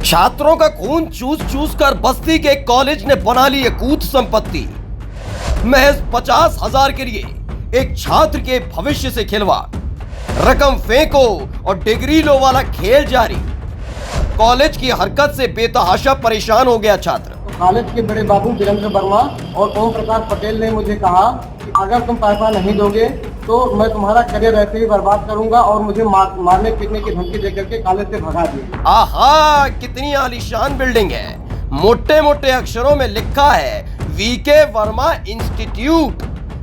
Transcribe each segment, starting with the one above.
छात्रों का खून चूस चूस कर बस्ती के कॉलेज ने बना ली अकूत संपत्ति। महज 50,000 के लिए एक छात्र के भविष्य से खिलवाड़। रकम फेंको और डिग्री लो वाला खेल जारी। कॉलेज की हरकत से बेतहाशा परेशान हो गया छात्र। कॉलेज के बड़े बाबू वीरेंद्र वर्मा और ओम प्रकाश पटेल ने मुझे कहा कि अगर तुम पैसा नहीं दोगे तो मैं तुम्हारा करियर ऐसे ही बर्बाद करूंगा और मुझे मारने पीटने की धमकी देकर के कॉलेज से भगा दिए। आहा, कितनी आलीशान बिल्डिंग है। मोटे मोटे अक्षरों में लिखा है वीके वर्मा इंस्टीट्यूट।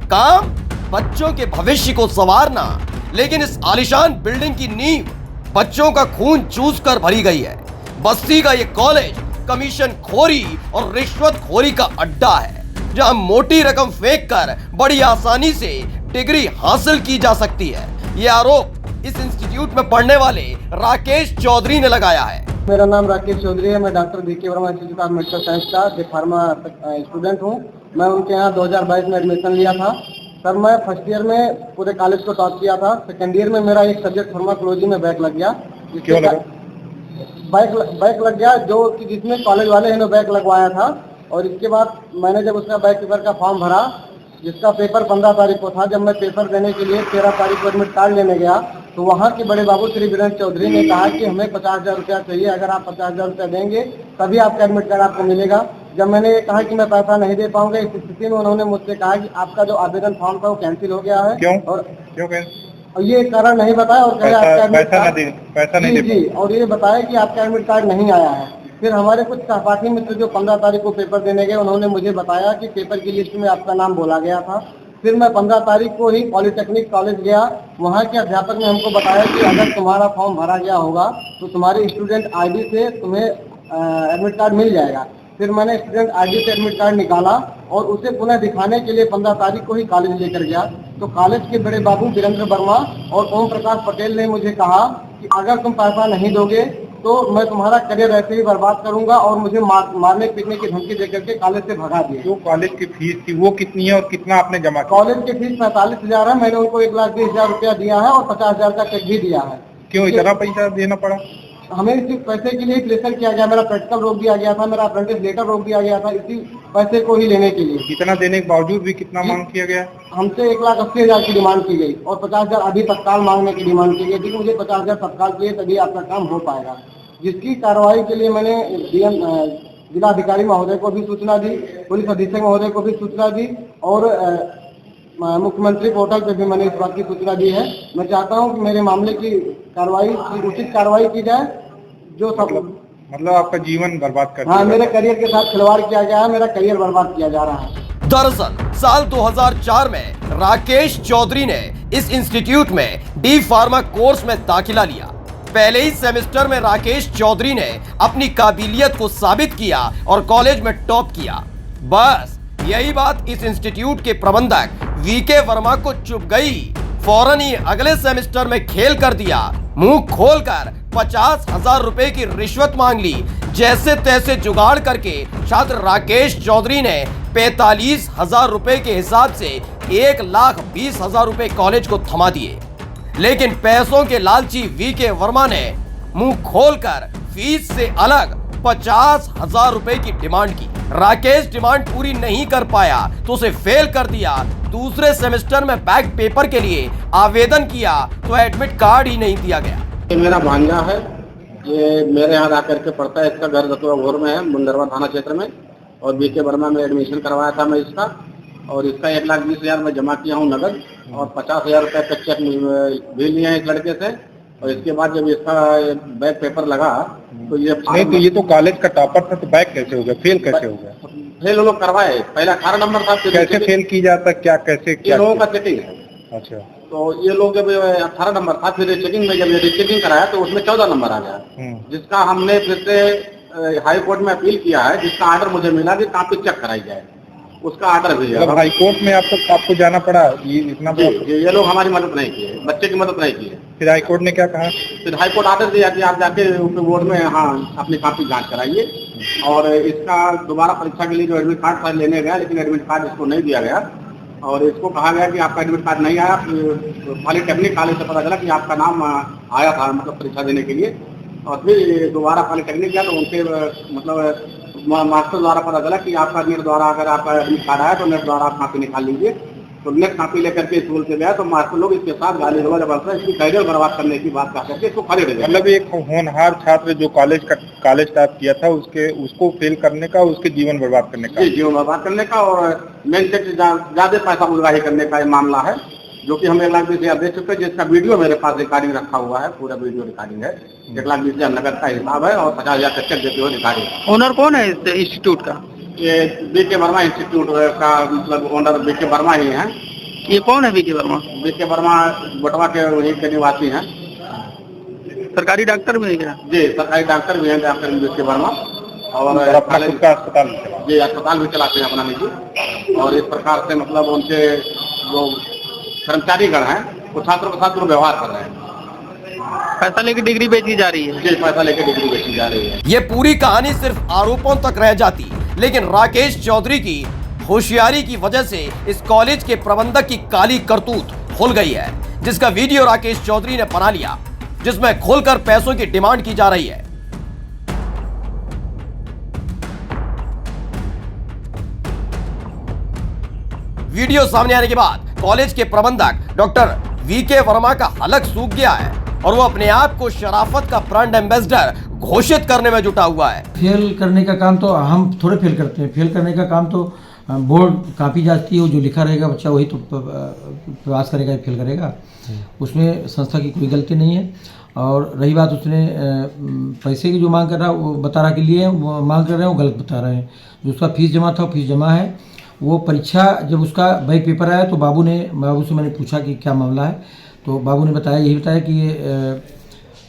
काम बच्चों के भविष्य को संवारना, लेकिन इस आलीशान बिल्डिंग की नींव बच्चों का खून चूस कर भरी गई है। बस्ती का ये कॉलेज कमीशन खोरी और रिश्वत खोरी का अड्डा है, जहां मोटी रकम फेंक कर बड़ी आसानी से डिग्री हासिल की जा सकती है। ये आरोप इस इंस्टीट्यूट में पढ़ने वाले राकेश चौधरी ने लगाया है। मेरा नाम राकेश चौधरी है। मैं doctor VK Verma institute of medical science का फार्मा स्टूडेंट हूँ। मैं उनके यहाँ 2022 में एडमिशन लिया था। सर, मैं फर्स्ट ईयर में पूरे कॉलेज को टॉप किया था। सेकेंड ईयर में मेरा एक सब्जेक्ट फार्माकोलॉजी में बैक लग गया। क्यों लगा? बैक लग गया, जो कि जिसमें कॉलेज वाले ने बैक लगवाया था। और इसके बाद मैंने जब उसका बैक पेपर का फॉर्म भरा, जिसका पेपर 15 तारीख को था, जब मैं पेपर देने के लिए 13 तारीख को एडमिट कार्ड लेने गया तो वहाँ के बड़े बाबू श्री वीरेंद्र चौधरी ने कहा कि हमें 50,000 रुपया चाहिए, अगर आप 50,000 रुपया देंगे तभी आपका एडमिट कार्ड आपको मिलेगा। जब मैंने कहा कि मैं पैसा नहीं दे पाऊंगा, इस स्थिति में उन्होंने मुझसे कहा कि आपका जो आवेदन फॉर्म था वो कैंसिल हो गया है। क्यों? क्यों ये कारण नहीं बताया और कहे आपका एडमिट कार्ड पैसा नहीं जी, और ये बताया कि आपका एडमिट कार्ड नहीं आया है। फिर हमारे कुछ सहपाठी मित्र जो 15 तारीख को पेपर देने गए, उन्होंने मुझे बताया कि पेपर की लिस्ट में आपका नाम बोला गया था। फिर मैं 15 तारीख को ही पॉलिटेक्निक कॉलेज गया। वहाँ के अध्यापक ने हमको बताया कि अगर तुम्हारा फॉर्म भरा गया होगा तो तुम्हारे स्टूडेंट आईडी से तुम्हें एडमिट कार्ड मिल जाएगा। फिर मैंने स्टूडेंट आईडी से एडमिट कार्ड निकाला और उसे पुनः दिखाने के लिए 15 तारीख को ही कॉलेज लेकर गया। तो कॉलेज के बड़े बाबू वीरेंद्र वर्मा और ओम प्रकाश पटेल ने मुझे कहा कि अगर तुम पैसा नहीं दोगे तो मैं तुम्हारा करियर ऐसे ही बर्बाद करूंगा और मुझे मारने पीटने की धमकी देकर के कॉलेज से भगा दिए। जो कॉलेज की फीस थी वो कितनी है और कितना आपने जमा किया? कॉलेज की फीस 45,000 है। मैंने उनको 1,20,000 रुपया दिया है और 50,000 का चेक भी दिया है। क्यों इतना पैसा देना पड़ा? हमें इसी पैसे के लिए प्रेशर किया गया। मेरा प्रैक्टिकल रोक दिया गया था, मेरा अप्रेंटिस लेटर रोक दिया गया था, इसी पैसे को ही लेने के लिए। इतना देने के बावजूद भी कितना मांग किया गया? हमसे 1,80,000 की डिमांड की गई और 50,000 अभी तत्काल मांगने की डिमांड की गई कि मुझे 50,000 तत्काल चाहिए, तभी आपका काम हो पाएगा। जिसकी कार्रवाई के लिए मैंने डीएम जिलाधिकारी महोदय को भी सूचना दी, पुलिस अधीक्षक महोदय को भी सूचना दी और मुख्यमंत्री पोर्टल पे भी मैंने इस बात की सूचना दी है। मैं चाहता हूं कि मेरे मामले की उचित कार्रवाई की जाए। जो सब मतलब आपका जीवन बर्बाद कर, हाँ, मेरे करियर के साथ खिलवाड़ किया गया है, मेरा करियर बर्बाद किया जा रहा है। दरअसल साल 2004 में राकेश चौधरी ने इस इंस्टीट्यूट में डी फार्मा कोर्स में दाखिला लिया। पहले ही सेमेस्टर में राकेश चौधरी ने अपनी काबिलियत को साबित किया और कॉलेज में टॉप किया। बस यही बात इस इंस्टीट्यूट के प्रबंधक वीके वर्मा को चुभ गई। फौरन ही अगले सेमेस्टर में खेल कर दिया। मुंह खोलकर 50,000 रुपए की रिश्वत मांग ली। जैसे तैसे जुगाड़ करके छात्र राकेश चौधरी ने 45,000 रुपए के हिसाब से 1,20,000 रुपए कॉलेज को थमा दिए। लेकिन पैसों के लालची वीके वर्मा ने मुंह खोलकर फीस से अलग 50,000 रुपए की डिमांड की। राकेश डिमांड पूरी नहीं कर पाया तो उसे फेल कर दिया। दूसरे सेमेस्टर में बैक पेपर के लिए आवेदन किया तो एडमिट कार्ड ही नहीं दिया गया। ये मेरा भांजा है, ये मेरे यहाँ आकर के पढ़ता है। इसका घर दतुआ घोर में है, मुंडरवा थाना क्षेत्र में। और वीके वर्मा में एडमिशन करवाया था मैं इसका, और इसका 1,20,000 में जमा किया हूँ नगद और 50,000 रुपये का चेक भी लिए हैं इस लड़के से। और इसके बाद जब इसका बैक पेपर लगा तो ये नहीं, तो ये तो कॉलेज का टॉपर था, तो बैक कैसे हो गया? फेल कैसे हो गया? फेल लोग करवाए। पहला 18 नंबर था। कैसे फेल की जाता? क्या कैसे क्या लोगों का चेकिंग है। अच्छा, तो ये लोग जब 18 नंबर था, फिर चेकिंग में जब चेकिंग कराया तो उसमें 14 नंबर आ गया, जिसका हमने फिर से हाई कोर्ट में अपील किया है, जिसका ऑर्डर मुझे मिला कि कॉपी चेक कराई जाए। उसका ऑर्डर भी है। हाई कोर्ट में आपको जाना पड़ा? ये इतना ये लोग हमारी मदद नहीं किए, बच्चे की मदद नहीं की। फिर हाई कोर्ट ने क्या कहा? फिर हाई कोर्ट ऑर्डर दिया कि आप जाके बोर्ड में अपनी कॉपी जांच कराइए। और इसका दोबारा परीक्षा के लिए जो एडमिट कार्ड लेने गया, लेकिन एडमिट कार्ड इसको नहीं दिया गया और इसको कहा गया कि आपका एडमिट कार्ड नहीं आया। पॉलिटेक्निक कॉलेज से पता चला कि आपका नाम आया था, मतलब परीक्षा देने के लिए। और फिर दोबारा पॉलिटेक्निक गया तो उनके मतलब मास्टर द्वारा पता चला कि आपका नेट द्वारा अगर आपका एडमिट कार्ड आया तो नेट द्वारा आप कॉपी निकाल लीजिए। तो नेट कॉपी लेकर के स्कूल से गया तो मास्टर लोग इसके साथ गाली गलौज जबरदस्त इसकी कैरियर बर्बाद करने की बात कर करके इसको खाली रह गया। मतलब एक होनहार छात्र जो कॉलेज टॉप किया था उसको फेल करने का, उसके जीवन बर्बाद करने का, जीवन बर्बाद करने का और मेन से ज्यादा पैसा उड़ाही करने का ये मामला है, जो कि हम 1,20,000 दे चुके हैं, जिसका वीडियो मेरे पास रिकॉर्डिंग रखा हुआ है, पूरा वीडियो रिकॉर्डिंग है। 1,20,000 नगद का हिसाब है और 50,000 का चेक देते हुए रिकॉर्डिंग। ओनर कौन है इस इंस्टीट्यूट का? ये बीके वर्मा इंस्टीट्यूट का मतलब ओनर बीके वर्मा ही है। ये कौन है बीके वर्मा? बीके वर्मा बटवा के वहीं के निवासी हैं। सरकारी डॉक्टर भी है क्या? जी, सरकारी डॉक्टर भी हैं डॉक्टर बीके वर्मा और खुद का अस्पताल जी अस्पताल भी चलाते हैं अपना निजी। और इस प्रकार से मतलब उनके जो कर्मचारीगण हैं वो छात्रों के साथ दुर्व्यवहार कर रहे हैं। पैसा लेके डिग्री बेची जा रही है। जी, पैसा लेके डिग्री बेची जा रही है। ये पूरी कहानी सिर्फ आरोपों तक रह जाती, लेकिन राकेश चौधरी की होशियारी की वजह से इस कॉलेज के प्रबंधक की काली करतूत खुल गई है, जिसका वीडियो राकेश चौधरी ने बना लिया, जिसमें खुलकर पैसों की डिमांड की जा रही है। वीडियो सामने आने के बाद कॉलेज के प्रबंधक डॉक्टर वीके वर्मा का हलक सूख गया है और वो अपने आप को शराफत का ब्रांड एम्बेसडर घोषित करने में जुटा हुआ है। फेल करने का काम तो हम थोड़े फेल करते हैं, फेल करने का काम तो बोर्ड कापी जाती है, जो लिखा रहेगा बच्चा वही तो पास करेगा, फेल करेगा, उसमें संस्था की कोई गलती नहीं है। और रही बात उसने पैसे की जो मांग कर रहा है वो बता रहा के लिए वो मांग कर रहे हैं वो गलत बता रहे हैं। जो उसका फीस जमा था वो फीस जमा है। वो परीक्षा जब उसका बैक पेपर आया तो बाबू से मैंने पूछा कि क्या मामला है, तो बाबू ने यही बताया कि ये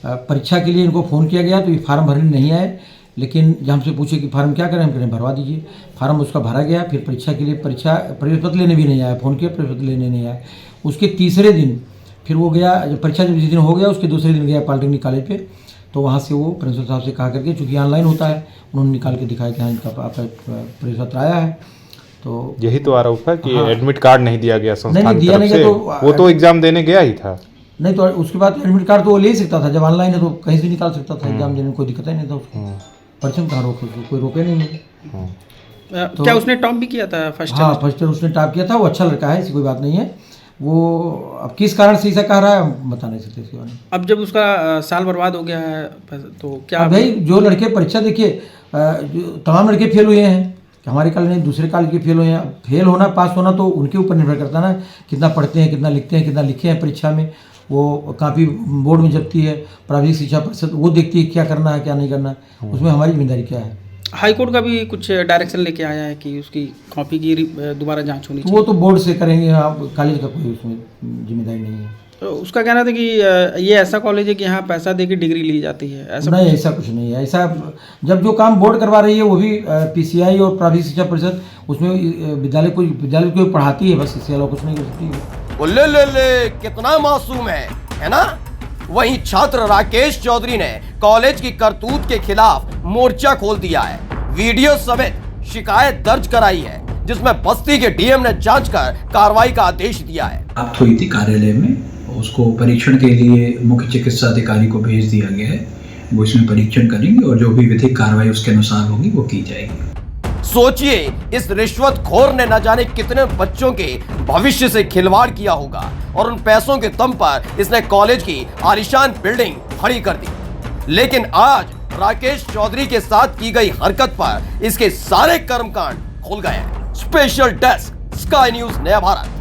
परीक्षा के लिए इनको फ़ोन किया गया तो ये फार्म भरने नहीं आए, लेकिन जब हमसे पूछे कि फार्म क्या करें, हम करें भरवा दीजिए। फार्म उसका भरा गया, फिर परीक्षा के लिए प्रवेश पत्र लेने भी नहीं आया, फ़ोन किया प्रवेश पत्र लेने नहीं आया। उसके तीसरे दिन फिर वो गया, जब परीक्षा जब जिस दिन हो गया उसके दूसरे दिन गया पॉलिटेक्निक कॉलेज पे, तो वहाँ से वो प्रिंसिपल साहब से कहा करके, चूँकि ऑनलाइन होता है, उन्होंने निकाल के दिखाया कि हाँ इनका आपका प्रवेश पत्र आया है। तो यही तो आरोप है कि एडमिट कार्ड नहीं दिया गया संस्थान दिया नहीं गया, वो तो एग्जाम देने गया ही था। नहीं तो उसके बाद एडमिट कार्ड तो वो ले ही सकता था, जब ऑनलाइन है तो कहीं से निकाल सकता था, एग्जाम देने में कोई दिक्कत ही नहीं था उसको। परचम कहाँ रोक, कोई रोके नहीं है। तो क्या उसने टॉप भी किया था फर्स्ट? हाँ, फर्स्ट ईयर उसने टॉप किया था। वो अच्छा लड़का है, ऐसी कोई बात नहीं है। वो अब किस कारण से ऐसा कह रहा है बता नहीं सकते इसके बारे में। अब जब उसका साल बर्बाद हो गया है तो क्या भाई जो लड़के परीक्षा देखिए तमाम लड़के फेल हुए हैं, हमारे कॉलेज नहीं दूसरे कॉलेज के फेल हुए हैं। फेल होना पास होना तो उनके ऊपर निर्भर करता है ना, कितना पढ़ते हैं, कितना लिखते हैं, कितना लिखे हैं परीक्षा में। वो काफ़ी बोर्ड में जबती है, प्राथमिक शिक्षा परिषद वो देखती है क्या करना है क्या नहीं करना है, उसमें हमारी जिम्मेदारी क्या है। हाई कोर्ट का भी कुछ डायरेक्शन लेके आया है कि उसकी कॉपी की दोबारा जांच होनी चाहिए। वो तो बोर्ड से करेंगे, कॉलेज का कोई उसमें जिम्मेदारी नहीं है। तो उसका कहना था कि ये ऐसा कॉलेज है कि यहाँ पैसा दे के डिग्री ली जाती है, ऐसा नहीं, ऐसा कुछ नहीं है। ऐसा जब जो काम बोर्ड करवा रही है वो भी पीसीआई और प्राथमिक शिक्षा परिषद उसमें विद्यालय को पढ़ाती है, बस इसके अलावा कुछ नहीं कर सकती है। ले कितना मासूम है ना। वहीं छात्र राकेश चौधरी ने कॉलेज की करतूत के खिलाफ मोर्चा खोल दिया है, वीडियो समेत शिकायत दर्ज कराई है, जिसमें बस्ती के डीएम ने जांच कर कार्रवाई का आदेश दिया है। प्राप्त हुई थी कार्यालय में, उसको परीक्षण के लिए मुख्य चिकित्सा अधिकारी को भेज दिया गया है। वो इसमें परीक्षण करेंगे और जो भी विधिक कार्रवाई उसके अनुसार होगी वो की जाएगी। सोचिए, इस रिश्वतखोर ने न जाने कितने बच्चों के भविष्य से खिलवाड़ किया होगा और उन पैसों के दम पर इसने कॉलेज की आलीशान बिल्डिंग खड़ी कर दी। लेकिन आज राकेश चौधरी के साथ की गई हरकत पर इसके सारे कर्मकांड खुल गए हैं। स्पेशल डेस्क, स्काई न्यूज़, नया भारत।